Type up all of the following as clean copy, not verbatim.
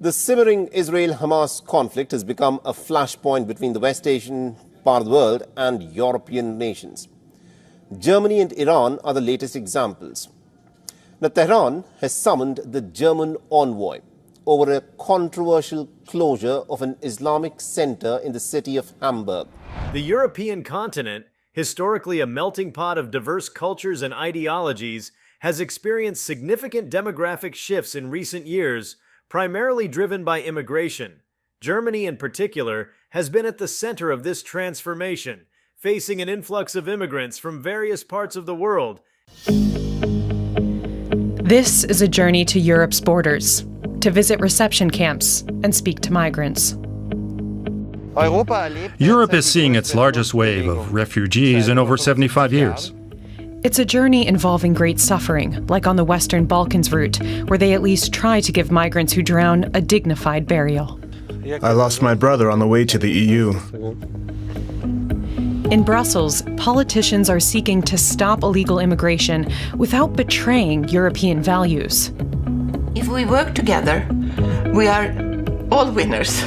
The simmering Israel-Hamas conflict has become a flashpoint between the West Asian part of the world and European nations. Germany and Iran are the latest examples. Now, Tehran has summoned the German envoy over a controversial closure of an Islamic center in the city of Hamburg. The European continent, historically a melting pot of diverse cultures and ideologies, has experienced significant demographic shifts in recent years, primarily driven by immigration. Germany, in particular, has been at the center of this transformation, facing an influx of immigrants from various parts of the world. This is a journey to Europe's borders, to visit reception camps and speak to migrants. Europe is seeing its largest wave of refugees in over 75 years. It's a journey involving great suffering, like on the Western Balkans route, where they at least try to give migrants who drown a dignified burial. I lost my brother on the way to the EU. In Brussels, politicians are seeking to stop illegal immigration without betraying European values. If we work together, we are all winners.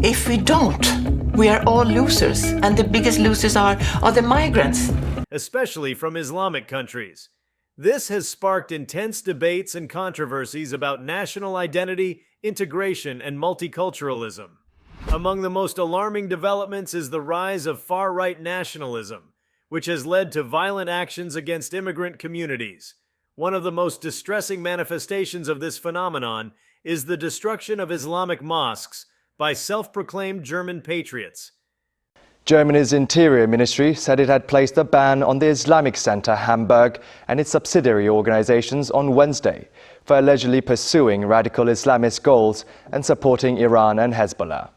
If we don't, we are all losers, and the biggest losers are the migrants. Especially from Islamic countries. This has sparked intense debates and controversies about national identity, integration, and multiculturalism. Among the most alarming developments is the rise of far-right nationalism, which has led to violent actions against immigrant communities. One of the most distressing manifestations of this phenomenon is the destruction of Islamic mosques by self-proclaimed German patriots. Germany's Interior Ministry said it had placed a ban on the Islamic Center Hamburg and its subsidiary organizations on Wednesday for allegedly pursuing radical Islamist goals and supporting Iran and Hezbollah.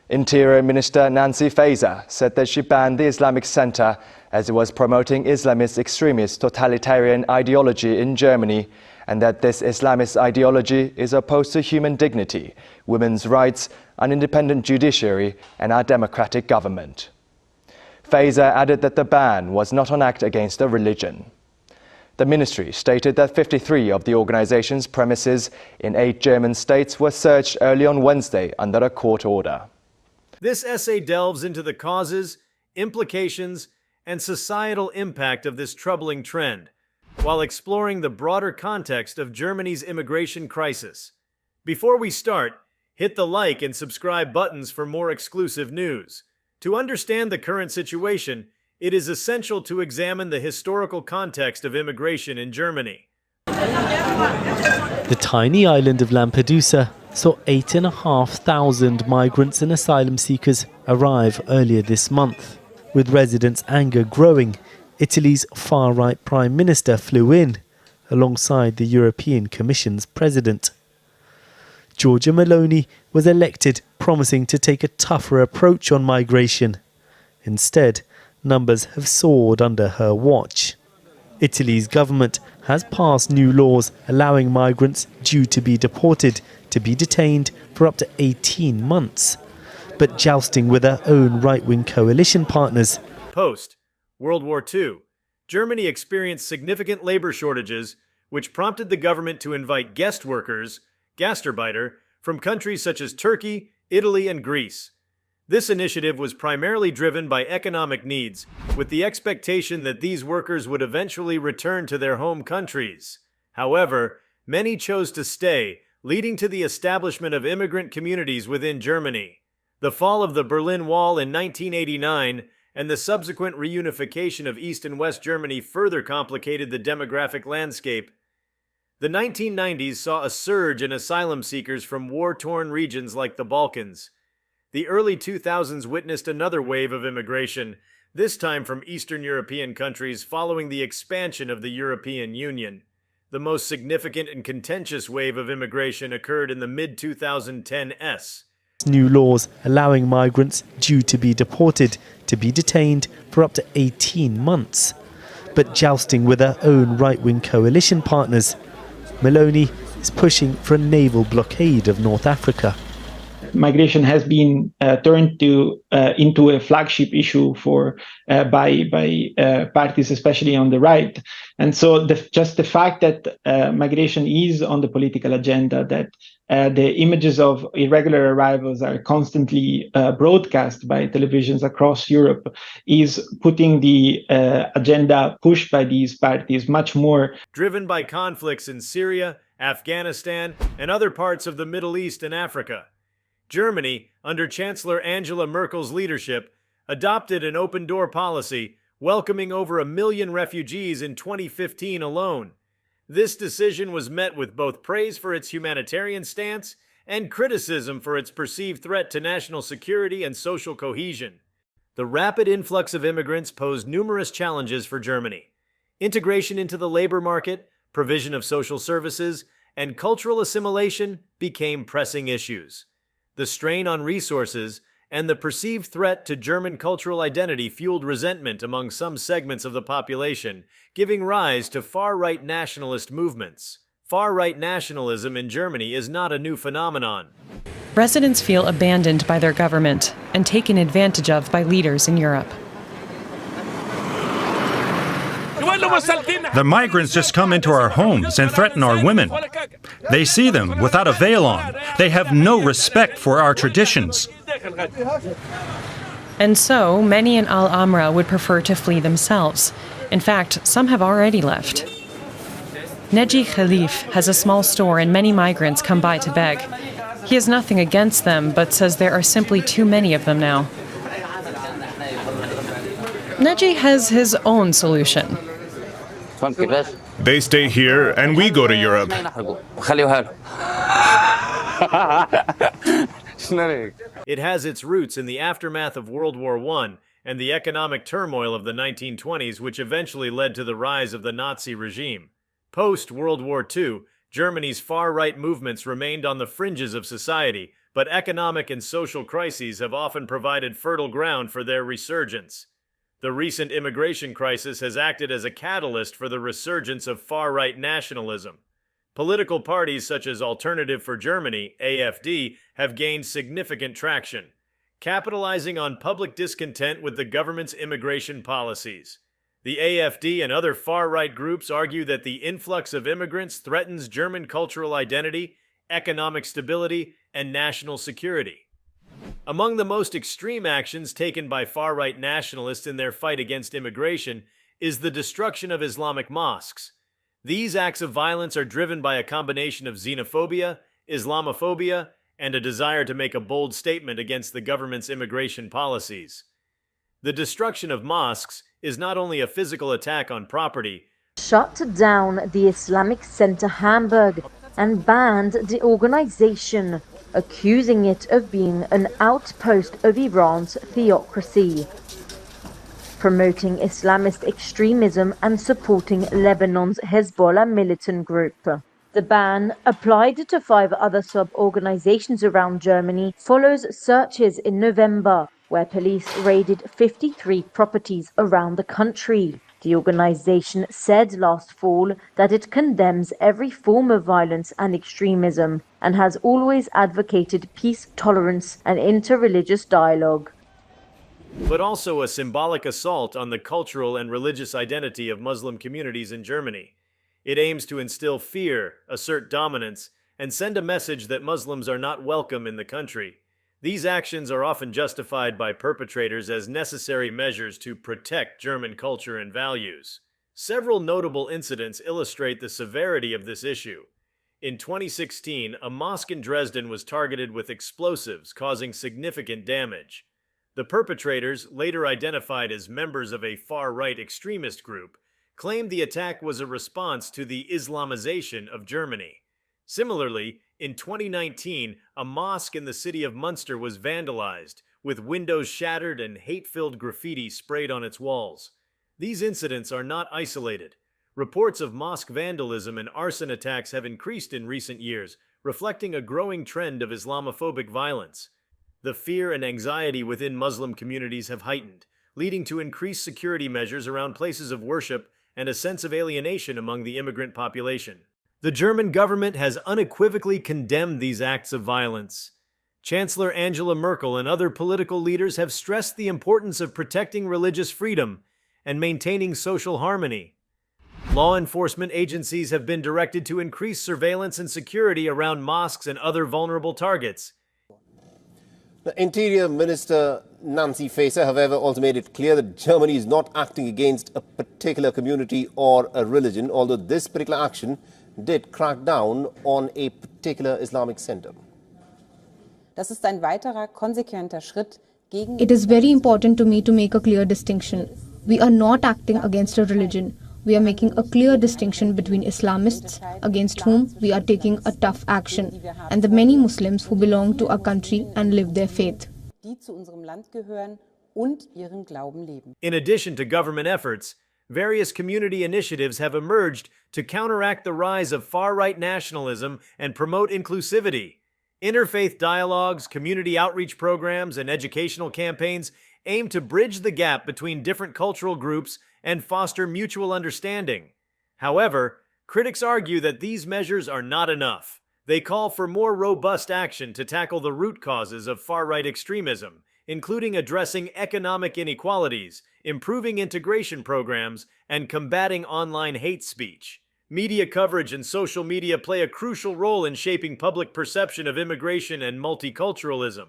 Interior Minister Nancy Faeser said that she banned the Islamic Center as it was promoting Islamist extremist totalitarian ideology in Germany, and that this Islamist ideology is opposed to human dignity, women's rights, an independent judiciary, and our democratic government. Faeser added that the ban was not an act against a religion. The ministry stated that 53 of the organization's premises in 8 German states were searched early on Wednesday under a court order. This essay delves into the causes, implications, and societal impact of this troubling trend, while exploring the broader context of Germany's immigration crisis. Before we start, hit the like and subscribe buttons for more exclusive news. To understand the current situation, it is essential to examine the historical context of immigration in Germany. The tiny island of Lampedusa saw 8,500 migrants and asylum seekers arrive earlier this month. With residents' anger growing, Italy's far-right Prime Minister flew in, alongside the European Commission's president. Giorgia Meloni was elected, promising to take a tougher approach on migration. Instead, numbers have soared under her watch. Italy's government has passed new laws allowing migrants due to be deported to be detained for up to 18 months, but jousting with her own right-wing coalition partners. Post-World War II, Germany experienced significant labor shortages, which prompted the government to invite guest workers, Gastarbeiter, from countries such as Turkey, Italy, and Greece. This initiative was primarily driven by economic needs, with the expectation that these workers would eventually return to their home countries. However, many chose to stay, leading to the establishment of immigrant communities within Germany. The fall of the Berlin Wall in 1989 and the subsequent reunification of East and West Germany further complicated the demographic landscape. The 1990s saw a surge in asylum seekers from war-torn regions like the Balkans. The early 2000s witnessed another wave of immigration, this time from Eastern European countries following the expansion of the European Union. The most significant and contentious wave of immigration occurred in the mid-2010s. New laws allowing migrants due to be deported to be detained for up to 18 months, but jousting with her own right-wing coalition partners. Meloni is pushing for a naval blockade of North Africa. migration has been turned into a flagship issue by parties, especially on the right. And so just the fact that migration is on the political agenda, that the images of irregular arrivals are constantly broadcast by televisions across Europe, is putting the agenda pushed by these parties much more. Driven by conflicts in Syria, Afghanistan, and other parts of the Middle East and Africa, Germany, under Chancellor Angela Merkel's leadership, adopted an open-door policy, welcoming over 1 million refugees in 2015 alone. This decision was met with both praise for its humanitarian stance and criticism for its perceived threat to national security and social cohesion. The rapid influx of immigrants posed numerous challenges for Germany. Integration into the labor market, provision of social services, and cultural assimilation became pressing issues. The strain on resources and the perceived threat to German cultural identity fueled resentment among some segments of the population, giving rise to far-right nationalist movements. Far-right nationalism in Germany is not a new phenomenon. Residents feel abandoned by their government and taken advantage of by leaders in Europe. The migrants just come into our homes and threaten our women. They see them without a veil on. They have no respect for our traditions. And so, many in Al Amra would prefer to flee themselves. In fact, some have already left. Neji Khalif has a small store and many migrants come by to beg. He has nothing against them, but says there are simply too many of them now. Neji has his own solution. They stay here and we go to Europe. It has its roots in the aftermath of World War I and the economic turmoil of the 1920s, which eventually led to the rise of the Nazi regime. Post-World War II, Germany's far-right movements remained on the fringes of society, but economic and social crises have often provided fertile ground for their resurgence. The recent immigration crisis has acted as a catalyst for the resurgence of far-right nationalism. Political parties such as Alternative for Germany, AfD, have gained significant traction, capitalizing on public discontent with the government's immigration policies. The AfD and other far-right groups argue that the influx of immigrants threatens German cultural identity, economic stability, and national security. Among the most extreme actions taken by far-right nationalists in their fight against immigration is the destruction of Islamic mosques. These acts of violence are driven by a combination of xenophobia, Islamophobia, and a desire to make a bold statement against the government's immigration policies. The destruction of mosques is not only a physical attack on property, shut down the Islamic Center Hamburg and banned the organization, accusing it of being an outpost of Iran's theocracy, promoting Islamist extremism and supporting Lebanon's Hezbollah militant group. The ban, applied to 5 other sub-organizations around Germany, follows searches in November, where police raided 53 properties around the country. The organization said last fall that it condemns every form of violence and extremism and has always advocated peace, tolerance, and interreligious dialogue. But also a symbolic assault on the cultural and religious identity of Muslim communities in Germany. It aims to instill fear, assert dominance, and send a message that Muslims are not welcome in the country. These actions are often justified by perpetrators as necessary measures to protect German culture and values. Several notable incidents illustrate the severity of this issue. In 2016, a mosque in Dresden was targeted with explosives, causing significant damage. The perpetrators, later identified as members of a far-right extremist group, claimed the attack was a response to the Islamization of Germany. Similarly, in 2019, a mosque in the city of Munster was vandalized, with windows shattered and hate-filled graffiti sprayed on its walls. These incidents are not isolated. Reports of mosque vandalism and arson attacks have increased in recent years, reflecting a growing trend of Islamophobic violence. The fear and anxiety within Muslim communities have heightened, leading to increased security measures around places of worship and a sense of alienation among the immigrant population. The German government has unequivocally condemned these acts of violence. Chancellor Angela Merkel and other political leaders have stressed the importance of protecting religious freedom and maintaining social harmony. Law enforcement agencies have been directed to increase surveillance and security around mosques and other vulnerable targets. The Interior Minister Nancy Faeser, however, also made it clear that Germany is not acting against a particular community or a religion, although this particular action did crack down on a particular Islamic center. Das ist ein weiterer konsequenter Schritt gegen. It is very important to me to make a clear distinction. We are not acting against a religion. We are making a clear distinction between Islamists, against whom we are taking a tough action, and the many Muslims who belong to our country and live their faith. Die zu unserem Land gehören und ihren Glauben leben. In addition to government efforts, various community initiatives have emerged to counteract the rise of far-right nationalism and promote inclusivity. Interfaith dialogues, community outreach programs, and educational campaigns aim to bridge the gap between different cultural groups and foster mutual understanding. However, critics argue that these measures are not enough. They call for more robust action to tackle the root causes of far-right extremism, including addressing economic inequalities, improving integration programs, and combating online hate speech. Media coverage and social media play a crucial role in shaping public perception of immigration and multiculturalism.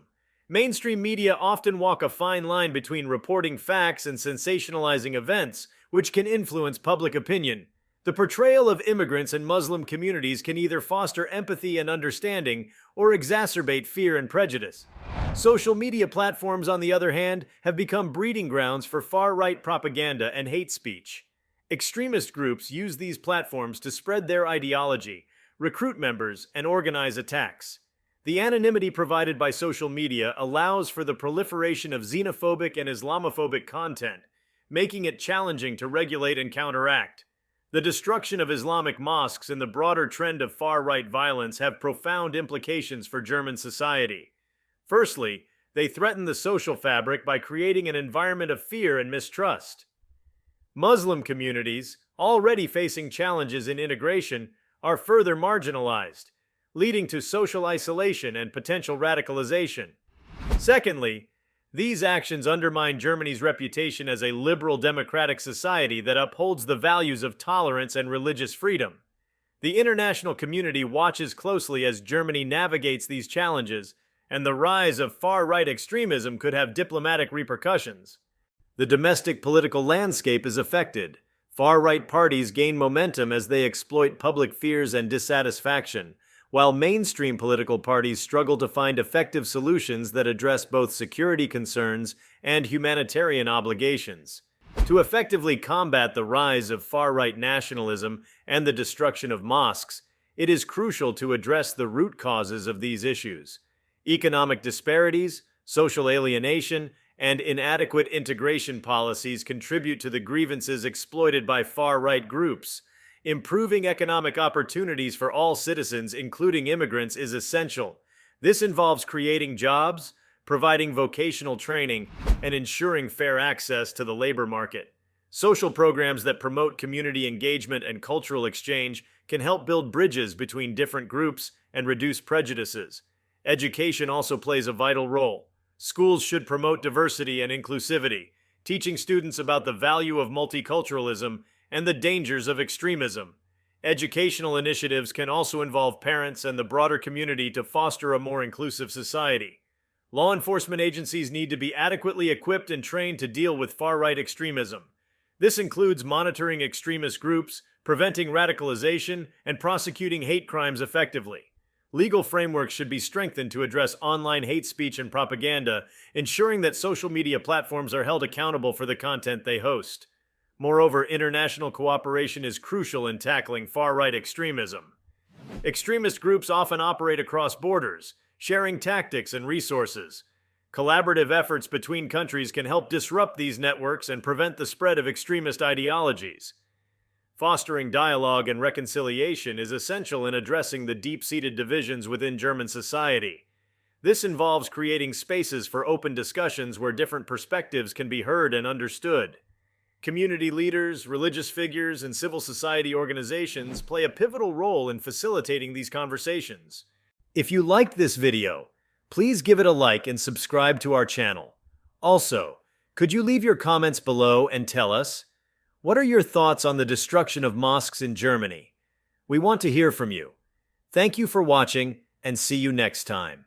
Mainstream media often walk a fine line between reporting facts and sensationalizing events, which can influence public opinion. The portrayal of immigrants and Muslim communities can either foster empathy and understanding or exacerbate fear and prejudice. Social media platforms, on the other hand, have become breeding grounds for far-right propaganda and hate speech. Extremist groups use these platforms to spread their ideology, recruit members, and organize attacks. The anonymity provided by social media allows for the proliferation of xenophobic and Islamophobic content, making it challenging to regulate and counteract. The destruction of Islamic mosques and the broader trend of far-right violence have profound implications for German society. Firstly, they threaten the social fabric by creating an environment of fear and mistrust. Muslim communities, already facing challenges in integration, are further marginalized, leading to social isolation and potential radicalization. Secondly, these actions undermine Germany's reputation as a liberal democratic society that upholds the values of tolerance and religious freedom. The international community watches closely as Germany navigates these challenges, and the rise of far-right extremism could have diplomatic repercussions. The domestic political landscape is affected. Far-right parties gain momentum as they exploit public fears and dissatisfaction, while mainstream political parties struggle to find effective solutions that address both security concerns and humanitarian obligations. To effectively combat the rise of far-right nationalism and the destruction of mosques, it is crucial to address the root causes of these issues. Economic disparities, social alienation, and inadequate integration policies contribute to the grievances exploited by far-right groups. Improving economic opportunities for all citizens, including immigrants, is essential. This involves creating jobs, providing vocational training, and ensuring fair access to the labor market. Social programs that promote community engagement and cultural exchange can help build bridges between different groups and reduce prejudices. Education also plays a vital role. Schools should promote diversity and inclusivity, teaching students about the value of multiculturalism and the dangers of extremism. Educational initiatives can also involve parents and the broader community to foster a more inclusive society. Law enforcement agencies need to be adequately equipped and trained to deal with far-right extremism. This includes monitoring extremist groups, preventing radicalization, and prosecuting hate crimes effectively. Legal frameworks should be strengthened to address online hate speech and propaganda, ensuring that social media platforms are held accountable for the content they host. Moreover, international cooperation is crucial in tackling far-right extremism. Extremist groups often operate across borders, sharing tactics and resources. Collaborative efforts between countries can help disrupt these networks and prevent the spread of extremist ideologies. Fostering dialogue and reconciliation is essential in addressing the deep-seated divisions within German society. This involves creating spaces for open discussions where different perspectives can be heard and understood. Community leaders, religious figures, and civil society organizations play a pivotal role in facilitating these conversations. If you liked this video, Please give it a like and subscribe to our channel. Also, could you leave your comments below and tell us, what are your thoughts on the destruction of mosques in Germany? We want to hear from you. Thank you for watching, and see you next time.